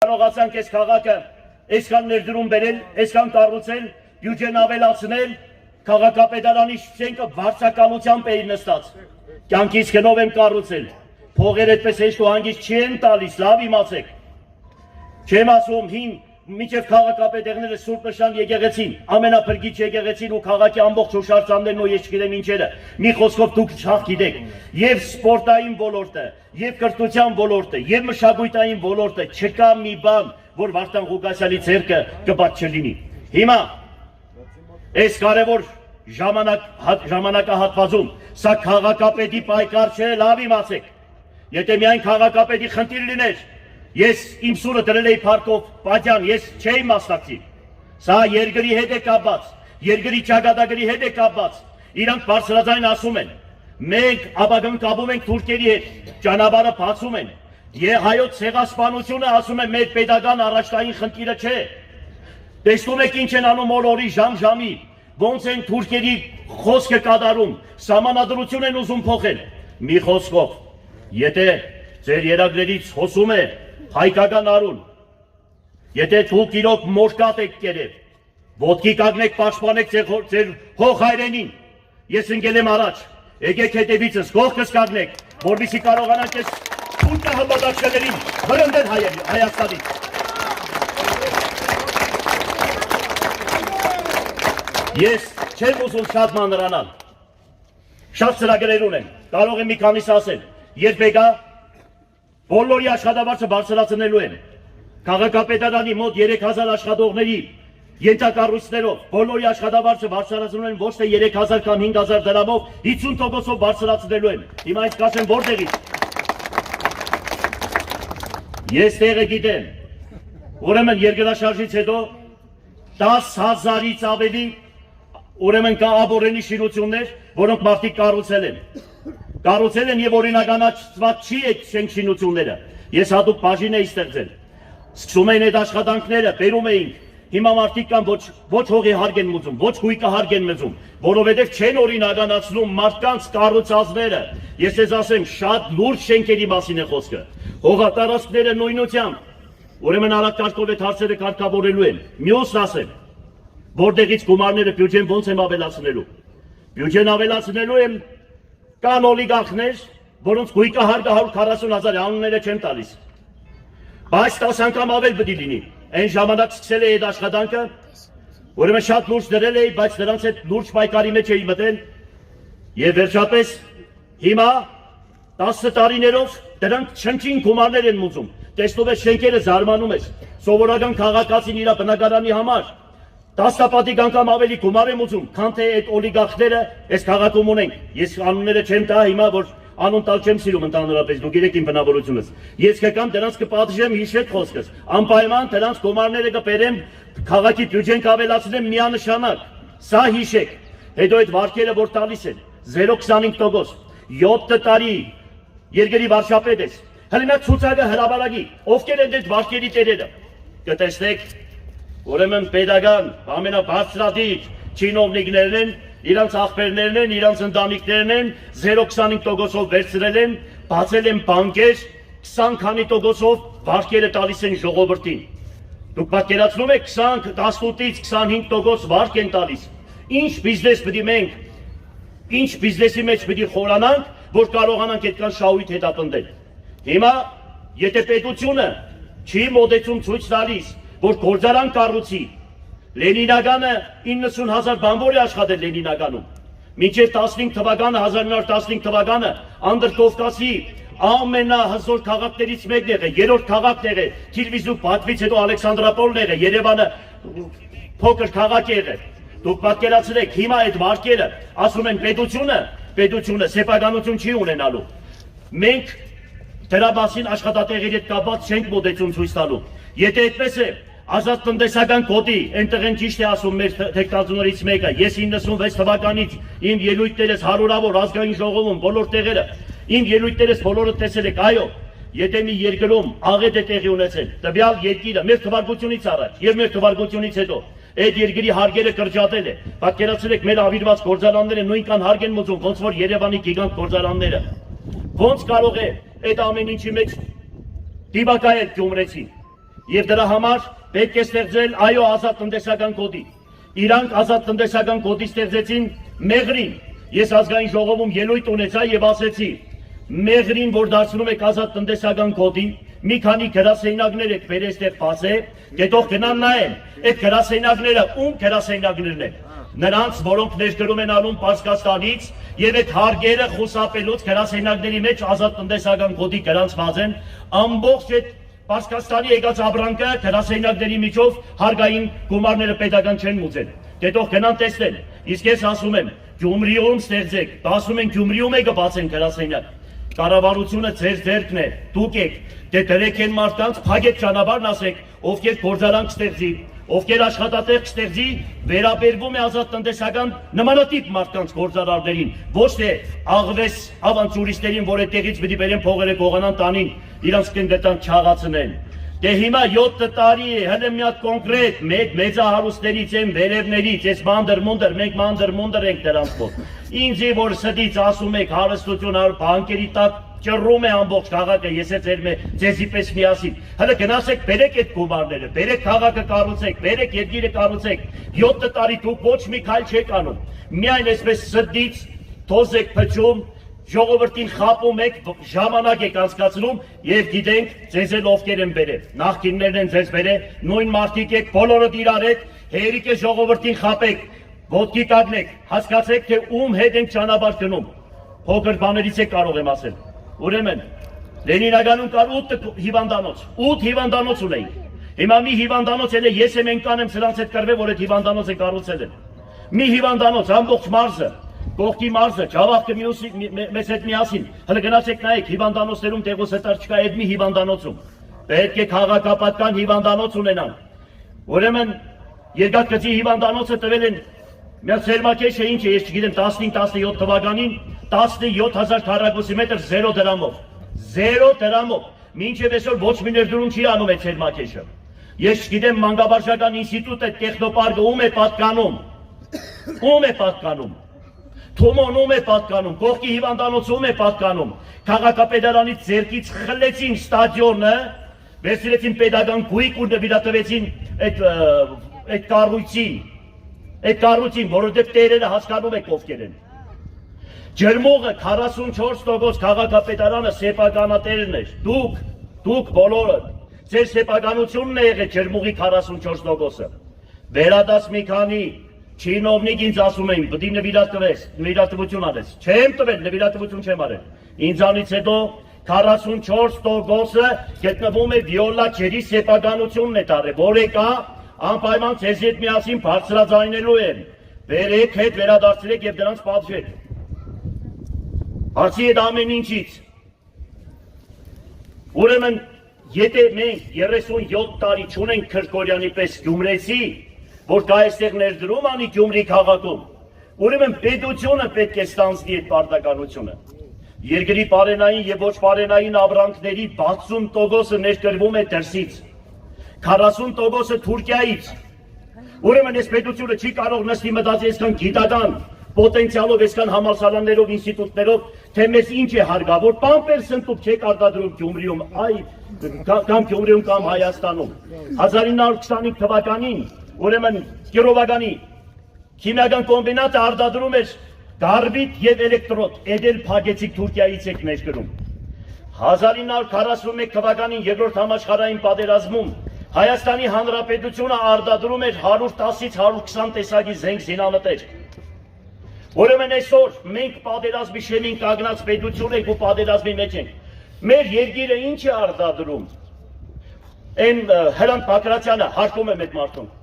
կարողացանք այս քաղաքը այսքան ներդրում բերել, այսքան կառուցել, բյուջեն ավելացնել, քաղաքապետարանի շենքը վարձակալությամբ էի նստած։ Կյանքից գնով եմ կառուցել։ Փողեր այդպես հեշտ ու հանգիստ չեն տալիս, լավ իմացեք։ Չեմ ասում հին մինչև քաղաքապետերները Սուրբ Նշան եկեղեցին, ամենափրկիչ եկեղեցին ու քաղաքի ամբողջ հուշարձաններն ու ես չգիտեմ ինչերը։ Մի խոսքով դուք շատ գիտեք, եւ սպորտային ոլորտը, եւ կրթության ոլորտը, եւ մշակութային ոլորտը չկա մի բան, որ Վարդան Ղուկասյանի ձեռքը կբաց չլինի։ Հիմա այս կարևոր ժամանակահատվածում սա քաղաքապետի պայքար չէ, լավ իմացեք։ Եթե միայն քաղաքապետի խնդիր լիներ, ես իմ սուրը դրել էի Փարքով Պատյան, ես չէի մասնակցի։ Սա երկրի հետ է կապված, երկրի ճակատագրի հետ է կապված։ Իրանք բարձրաձայն ասում են, մենք ապագան կապում ենք թուրքերի հետ, ճանապարհը բացում են։ Հայոց ցեղասպանությունը ասում է մեր պետական առաջնային խնդիրը չէ։ Տեսնում եք ինչ են անում օրորի ժամ-ժամի, ոնց են թուրքերի խոսքը կատարում, սահմանադրություն են ուզում փոխել։ Մի խոսքով, եթե ձեր երակներից հոսում է հայկական արուն, եթե դուք իրոք մորկատ եք կերել, ոտքի կանգնեք, պաշտպանեք ձեր հող հայրենին, ես ընկել եմ առաջ, եկեք հետևիցս, կողքս կանգնեք, որպեսզի կարողանանք այս թուրք հմբադակներին վրընդել Հայաստանից։ Ես չեմ ուզում շատ մանրանալ, շատ ծրագրեր ունեմ, կարող եմ մի քանիս ասել, երբ եկա բոլորի աշխատավարձը բարձրացնելու եմ, քաղաքապետարանի մոտ 3000 աշխատողների ենթակառույցներով բոլորի աշխատավարձը բարձրացնելու եմ ոչ թե 3000 կամ 5000 դրամով 50%-ով բարձրացնելու եմ, հիմա ինձ կասեմ որտեղից։ Ես տեղը գիտեմ, ուրեմն երկրաշարժից հետո 10,000-ից ավելի ուրեմն կա աբորենի շինություններ, որոնք մարդիկ կառուցել են եւ օրինականացված չի այդ շենք շինությունները։ Ես հատուկ բաժին էի ստեղծել։ Սկսում էին այդ աշխատանքները, բերում էինք։ Հիմա մարդիկ կան ոչ հողի հարկ են մուծում, ոչ գույքը հարկ են մուծում, որովհետեւ չեն օրինականացնում մարդկանց կառուցածները։ Ես ես ասեմ, շատ լուրջ շենքերի մասին է խոսքը։ Հողատարածքները նույնությամբ։ Ուրեմն արագ այդ հարցերը կարգավորելու են։ Մյուսն ասեմ, որտեղից գումարները բյուջեն ոնց եմ ավելացնելու։ Բյուջեն ավելացնելու եմ կան օլիգարխներ, որոնց գույքը հարկը 140,000 անունները չեմ տալիս։ Բայց 10 անգամ ավել պետք է լինի։ Այն ժամանակ սկսել է այդ աշխատանքը, ուրեմն շատ լուրջ դրել էի, բայց նրանց հետ լուրջ պայքարի մեջ էի մտել։ Եվ վերջապես հիմա 10 տարիներով դրանք չնչին գումարներ են մուծում։ Տեսնում ես շենքերը զարմանում ես։ Սովորական քաղաքացին իր բնակարանի համար 10 պատիկ անգամ ավելի գումար եմ ուզում, քան թե այդ օլիգարխները այս քաղաքում ունենք։ Ես անունները չեմ տա հիմա, որ անուն տալ չեմ սիրում ընդհանրապես, դուք գիտեք իմ բնավորությունս։ Ես կգամ դրանց կպատժեմ հիշեք խոսքս։ Անպայման դրանց գումարները կբերեմ, քաղաքի բյուջեն կավելացնեմ միանշանակ։ Սա հիշեք։ Հետո այդ վարկերը որ տալիս են 0.25%, 7 տարի երկրի վարչապետ ես։ Հələ նա ցուցակը հրաբարագի, ովքեր են այդ վարկերի տերերը։ Կտեսնեք ուրեմն պետական ամենաբարձրադիր չինովնիկներն են, իրանց աղբերներն են, իրանց ընտանիքներն են, 0.25%-ով վերցրել են, բացել են բանկեր, 20 քանի տոկոսով վարկերը տալիս են ժողովրդին։ Դուք պատկերացնում եք 18-ից 25% վարկ են տալիս։ Ինչ բիզնես պետք է մենք, ինչ բիզնեսի մեջ պետք է խորանանք, որ կարողանանք այդքան շահույթ հետապնդել։ Հիմա եթե պետությունը չի մոտեցում ցույց տալիս, որ գործարան կառուցի, Լենինականը 90,000 բանվոր է աշխատել Լենինականում, մինչև 15 թվականը, 1915 թվականը Անդրկովկասի ամենահզոր քաղաքներից մեկն եղել, երրորդ քաղաքն եղել, Թիլվիզն ու Բաքվից հետո Ալեքսանդրապոլն եղել, Երևանը փոքր քաղաք եղել։ Դուք պատկերացրեք, հիմա այդ վարկերը ասում են պետությունը սեփականություն չի ունենալու։ Մենք դրա մասին աշխատատեղերի հետ կապված չենք մոտեցում ցույց տալու։ Եթե այդպես է, ազատ տնտեսական կոդի, այնտեղ են ճիշտ է ասում մեր թեկնածուներից մեկը, ես 96 թվականից իմ ելույթներս հարյուրավոր ազգային ժողովում, բոլոր տեղերը, իմ ելույթներս բոլորը տեսել եք, այո, եթե մի երկրում աղետ է տեղի ունեցել, տվյալ երկիրը մեր թվարկությունից առաջ եւ մեր թվարկությունից հետո այդ երկրի հարգերը կրճատել է, պատկերացրեք մեր ավիրված գործարանները նույնքան հարկ են մուծում, ոնց որ Երևանի գիգանտ գործարանները։ Ոնց կարող է այդ ամեն ինչի մեջ դիպակայել գյումրեցին։ Եվ դրա համար պետք է ստեղծել այո ազատ տնտեսական կոդի։ Իրանք ազատ տնտեսական կոդի ստեղծեցին մեղրին։ Ես ազգային ժողովում ելույթ ունեցա եւ ասեցի, մեղրին, որ դարձնում եք ազատ տնտեսական կոդի, մի քանի գրասենյակներ եք բերել այստեղ բացել, դետող գնան նայեն, այդ գրասենյակները ում գրասենյակներն են։ Նրանց, որոնք ներկրում են անում Պարսկաստանից եւ այդ հարգերը խուսափելուց գրասենյակների մեջ ազատ տնտեսական կոդի գրանցված են, ամբողջ այդ Պարսկաստանի եկած ապրանքը գրասենյակների միջով հարգային գումարները պետական չեն մուծել։ Դետող գնան տեսնեն։ Իսկ ես ասում եմ, Գյումրիում ստեղծեք, ասում են Գյումրիում եկը բացեն գրասենյակ։ Կառավարությունը ձեր ձեռքն է, դուք եք, դե դրեք են մարդկանց, փակեք ճանապարհն, ասեք, ովքեր գործարանք ստեղծի, ովքեր աշխատատեղ կստեղծի, վերաբերվում է ազատ տնտեսական նմանատիպ մարդկանց գործարարներին, ոչ թե աղվես ավանտյուրիստերին, որ այդտեղից պիտի բերեն փողերը գողանան տանին, իրանց կնգտան չաղացնեն։ Դե հիմա 7 տարի է, հələ մի հատ կոնկրետ մեծահարուստներից են, վերևներից, ես մանդր-մունդր, մենք մանդր-մունդր ենք դրանց մոտ։ Ինձի որ սդից ասում եք հարստություն, բանկերի տակ ճռում է ամբողջ քաղաքը, ես ձեզի պես միասին։ Հələ գնացեք, բերեք այդ գումարները, բերեք քաղաքը կառուցեք, բերեք երկիրը կառուցեք։ 7 տարի դուք ոչ մի քայլ չեք անում։ Միայն այսպես սդից թոզ եք փչում, ժողովրդին խապում եք, ժամանակ եք անցկացնում եւ գիտենք ձեզ էլ ովքեր են բերել։ Նախկիններն են ձեզ բերել, նույն մարդիկ եք, բոլորը իրար եք, հերիք է ժողովրդին խապեք, ոտքի կանգնեք, հասկացեք թե ում հետ ենք ճանապարհ գնում։ Փոքր բաներից է կարող եմ ասել։ Ուրեմն Լենինագանում կար 8 հիվանդանոց, 8 հիվանդանոց ունեին։ Հիմա մի հիվանդանոց էլ ես եմ ընկանեմ սրանց հետ կռվել, որ այդ հիվանդանոցը կառուցել են։ Մի հիվանդանոց ամբողջ մարզը Կողքի մարզը, Ջավախքը մեզ հետ միասին, հələ գնացեք նայեք, հիվանդանոցներում տեղոսետար չկա, այդ մի հիվանդանոցում, պետք է քաղաքապետական հիվանդանոց ունենան։ Ուրեմն երկաթգծի հիվանդանոցը տվել են, մի սերմակեշը ինչ է, ես չգիտեմ, 15-17 թվականին 17,000 քառակուսի մետր 0 դրամով, 0 դրամով, մինչև այսօր ոչ մի ներդրում չի անում այդ սերմակեշը։ Ես չգիտեմ, մանկավարժական ինստիտուտը, տեխնոպարկը ում է պատկանում, ում է պատկանում։ Թոմոնում է պատկանում, կողքի հիվանդանոցում է պատկանում, քաղաքապետարանից ձեռքից խլեցին ստադիոնը, վերցրեցին պետական գույք ու նվիրատվեցին այդ կառույցին, որովհետև տերերը հասկանում եք ովքեր են։ Ջրմուղը 44% քաղաքապետարանը սեփականատերն էր, դուք բոլորը, ձեր սեփականությունն է եղել ջրմուղի 44%-ը, վերադաս մի քանի Չինովնիկ ինձ ասում էին, պտի նվիրատվություն արես, չեմ տվել, նվիրատվություն չեմ արել, ինձանից հետո 44%-ը գտնվում է վիոլա ջերի սեփականությունն է տարել, որ եկա, անպայման ձեզ հետ միասին բարձրաձայնելու են, վերեք հետ վերադարձրեք և դրանց պատժեք, բացի այդ ամեն ինչից, ուրեմն, եթե մենք 37 տարի չունենք Քրկորյանի պես Գյումրեցի, որ կա այստեղ ներդրում անի Գյումրի քաղաքում, ուրեմն պետությունը պետք է ստանձնի այդ պարտականությունը։ Երկրի պարենային եւ ոչ պարենային ապրանքների 60%-ը ներկրվում է դրսից, 40%-ը Թուրքիայից։ Ուրեմն այս պետությունը չի կարող նստի մտածի այսքան գիտական պոտենցիալով, այսքան համալսարաններով, ինստիտուտներով, թե մեզ ինչ է հարկավոր, պամպերս ընտուփ չեք արտադրում Գյումրիում, կամ Գյումրիում կամ Հայաստանում։ 1925 թվականին Ուրեմն Կիրովագանի քիմիական կոմբինատը արտադրում էր գարբիտ եւ էլեկտրոդ, էդել փակեցիկ Թուրքիայից եք ներկրում։ 1941 թվականին երկրորդ համաշխարհային պատերազմում Հայաստանի Հանրապետությունը արտադրում էր 110-ից 120 տեսակի զենք զինանետեր։ Ուրեմն այսօր մենք պատերազմի շեմին կանգնած պետություն ենք ու պատերազմի մեջ ենք։ Մեր երկիրը ինչ է արտադրում։ Այն Հրանտ Բակրատյանը հարկում է այդ մարդուն։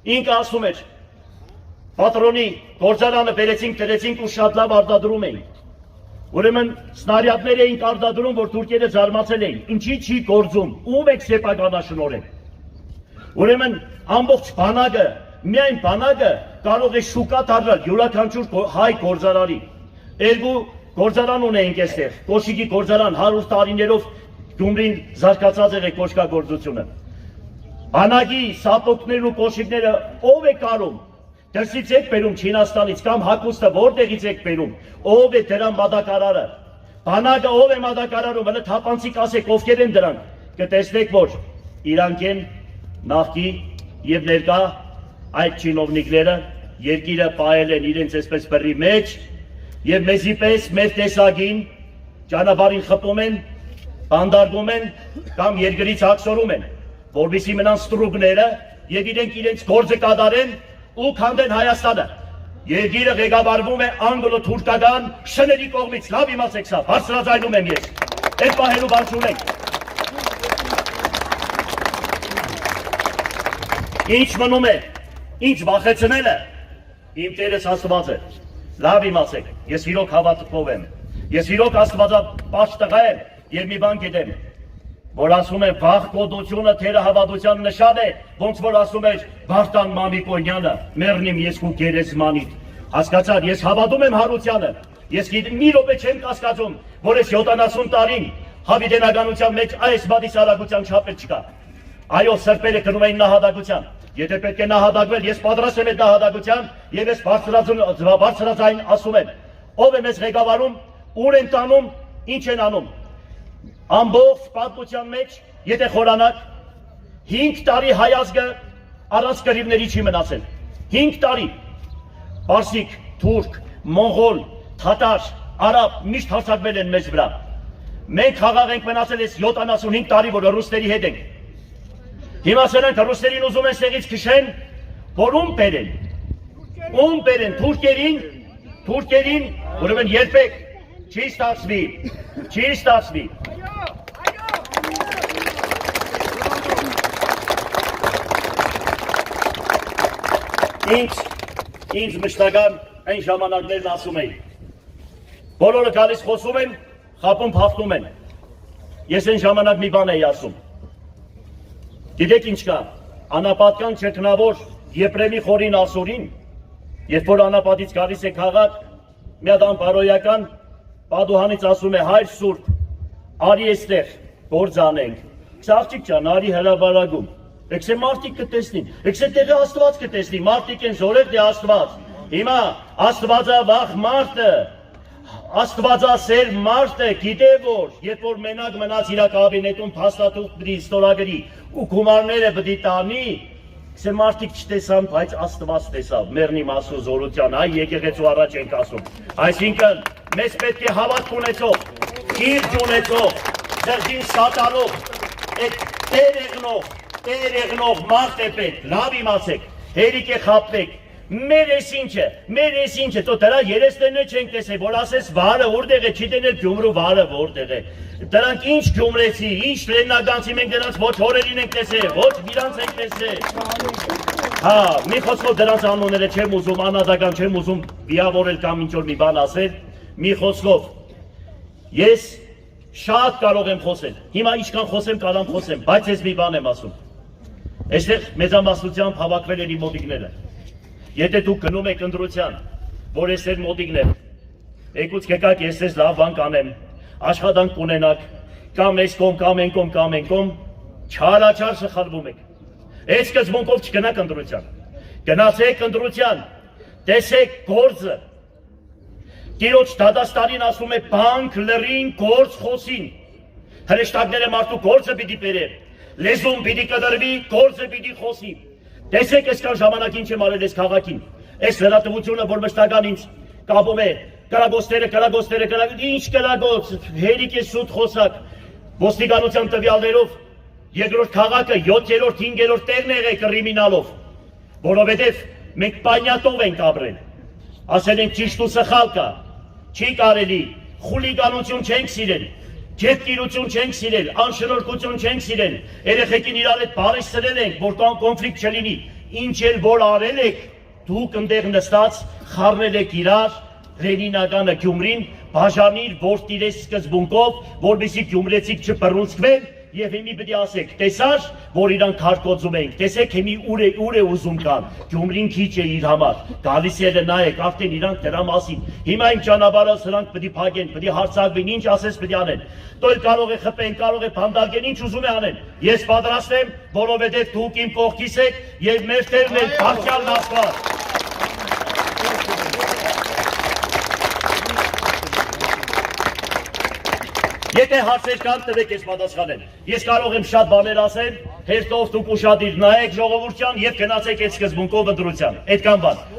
Ինքը ասում էր, պատրոնի գործարանը բերեցինք, տրեցինք ու շատ լավ արտադրում էինք։ Ուրեմն սնարյադներ էինք արտադրում, որ թուրքերը զարմացել էին, ինչի չի գործում, ում եք սեփականաշնորհել։ Ուրեմն ամբողջ բանակը, միայն բանակը կարող է շուկա դառնալ յուրաքանչյուր հայ գործարարի։ Երկու գործարան ունեինք այստեղ, Կոշիկի գործարան 100 տարիներով Գյումրին զարգացած է կոշկագործությունը։ Բանակի սապոկներն ու կոշիկները ով է կարում, դրսից եք բերում Չինաստանից կամ հագուստը որտեղից եք բերում, ով է դրան մատակարարը, բանակը ով է մատակարարում, հələ թափանցիկ ասեք ովքեր են դրանք, կտեսնեք որ իրանք են նախկի եւ ներկա այդ չինովնիկները երկիրը պահել են իրենց այսպես բռի մեջ եւ մեզի պես մեր տեսակին ճանապարհին խփում են, բանդարգում են կամ երկրից հակսորում են, որովհետեւ մնան ստրուկները եւ իրենք իրենց գործը կատարեն ու քանդեն Հայաստանը։ Երկիրը ղեկավարվում է անգլո-թուրքական շների կողմից, լավ իմացեք սա, բարձրաձայնում եմ ես։ Այդ պահելու բան չունենք։ Ինչ մնում է, ինչ վախեցնելը, իմ Տերս Աստված է, լավ իմացեք, ես իրոք հավատքով եմ, ես իրոք Աստվածապաշտ տղա եմ եւ մի բան գիտեմ, որ ասում է վախ կոդությունը թերահավատության նշան է, ոնց որ ասում էր Վարդան Մամիկոնյանը, մեռնիմ ես քու գերեզմանիդ, հասկացար, ես հավատում եմ հարությանը, ես մի րոպե չեմ կասկածում, որ ես 70 տարին հավիտենականության մեջ այս բադիսարակության չափեր չկա, այո սրբերը կնում էին նահատակության, եթե պետք է նահատակվել, ես պատրաստ եմ այդ նահատակության եւ ես բարձրաձայն ասում եմ, ով է մեզ ղեկավարում, ուր են տանում, ինչ են անում։ Ամբողջ պատմության մեջ, եթե խորանաք, 5 տարի հայազգը առանց կռիվների չի մնացել։ 5 տարի։ Պարսիկ, թուրք, մոնղոլ, թատար, արաբ միշտ հարձակվել են մեզ վրա։ Մենք խաղաղ ենք մնացել այս 75 տարի, որ ռուսների հետ ենք։ Հիմա սրանք ռուսերին ուզում են ստեղից քշեն, որ ում բերեն։ Ում բերեն, թուրքերին, ուրեմն երբեք չի ստացվի, չի ստացվի։ Ինձ մշտական այն ժամանակներն ասում էի, բոլորը գալիս խոսում են, խապում փախնում են, ես այն ժամանակ մի բան էի ասում, գիտեք ինչ կա, անապատկան չեքնավոր Եփրեմի խորին ասորին, երբ որ անապատից գալիս է քաղաք, մի հատ անբարոյական պատուհանից ասում է հայր սուրբ, արի էստեղ, գործ անենք, աղջիկ ջան, արի հրավարագում, եկսե մարդիկ կտեսնին, եկսե տեղը Աստված կտեսնի, մարդիկ են զորեղ դե Աստված, հիմա Աստվածավախ մարդը, Աստվածասեր մարդը գիտե որ, երբ որ մենակ մնաց իր կաբինետում փաստաթուղթ պիտի ստորագրի ու գումարները պիտի տանի, Սե մարդիկ չտեսան, բայց Աստված տեսավ, մեռնիմ Աստծո զորության, այ եկեղեցու առաջ ենք ասում, այսինքն մեզ պետք է հավատք ունեցող, կիրճ ունեցող, ձեռքին սատարող, այդ տերեղնող մարդ է պետք, լավ իմացեք, հերիք է խապվեք, մեր էսինչը, թո դրա երեսներն չենք տեսել, որ ասես վարը որտեղ է, չի տենել Գյումրու վարը որտեղ է, դրանք ինչ գյումրեցի, ինչ լեննագանցի մենք դրանց ոչ հորերին ենք տեսել, ոչ իրանց ենք տեսել, հա, մի խոսքով դրանց անունները չեմ ուզում, անհատական չեմ ուզում վիավորել կամ ինչ-որ մի բան ասել, մի խոսքով, ես շատ կարող եմ խոսել, հիմա ինչքան խոսեմ, կարամ խոսեմ, բայց ես մի բան եմ ասում, այստեղ մեծամասնությամբ հավաքվել են իմ մոտիկները, եթե դուք գնում եք ընտրության, որ ես էր մոտիկներ, եկուց կեկակ ես ես լավ բան կանեմ, աշխատանք կունենաք, կամ ես կամ են կոմ, չարաչար սխալվում եք, այս սկզբունքով չգնաք ընտրության, գնացեք ընտրության, տեսեք գործը, Տիրոջ դատաստանին ասում է բանք լրին գործ խոսին, հրեշտակները մարդու գործը պիտի բերեն, լեզուն պիտի կդրվի, գործը պիտի խոսի, տեսեք այսքան ժամանակ ինչ եմ արել այս քաղաքին, այս լրատվությունը, որ մշտական ինձ կապում է, կրագոստերը, ինչ կրագոց, հերիք է սուտ խոսակ, ոստիկանության տվյալներով, երկրորդ քաղաքը 7-րդ, 5-րդ տեղն է կրիմինալով, որովհետև մենք պանյատով ենք ապրել, ասել ենք ճիշտ ու սխալ կա, չի կարելի, խուլիգանություն չենք սիրել, ջետկիրություն չենք սիրել, անշնորհքություն չենք սիրել, երեխեքին իրար հետ բարեշտել ենք, որ կոնֆլիկտ չլինի, ինչ էլ որ արել եք, դուք ընդեղ նստած խառնել եք իրար, Լենինականը Գյումրին, բաժանիր որդիրես սկզբունքով, որպեսզի գյումրեցիք չբռունցքվեն, եւ հիմի պիտի ասեք, տեսար, որ իրանք քարկոծում ենք, տեսեք հիմի ուր է ուզում կան, Գյումրին քիչ է իր համար, գալիս ելը նայեք, արդեն իրանք դրա մասին, հիմա իմ ճանապարհը սրանք պիտի փակեն, պիտի հարցակվեն, ինչ ասես պիտի անեն, տոյլ կարող է խփեն, կարող է բանդարկեն, ինչ ուզում է անեն, ես պատրաստ եմ, որովհետեւ դուք իմ կողքիս եք եւ մեր Տերն է Բարձրյալն Աստված։ Եթե հարցեր կան, տվեք ես պատասխանեմ։ Ես կարող եմ շատ բաներ ասել, հերթով դուք ուշադիր նայեք ժողովրդյան եւ գնացեք այդ սկզբունքով ընտրության։ Այդքան բան։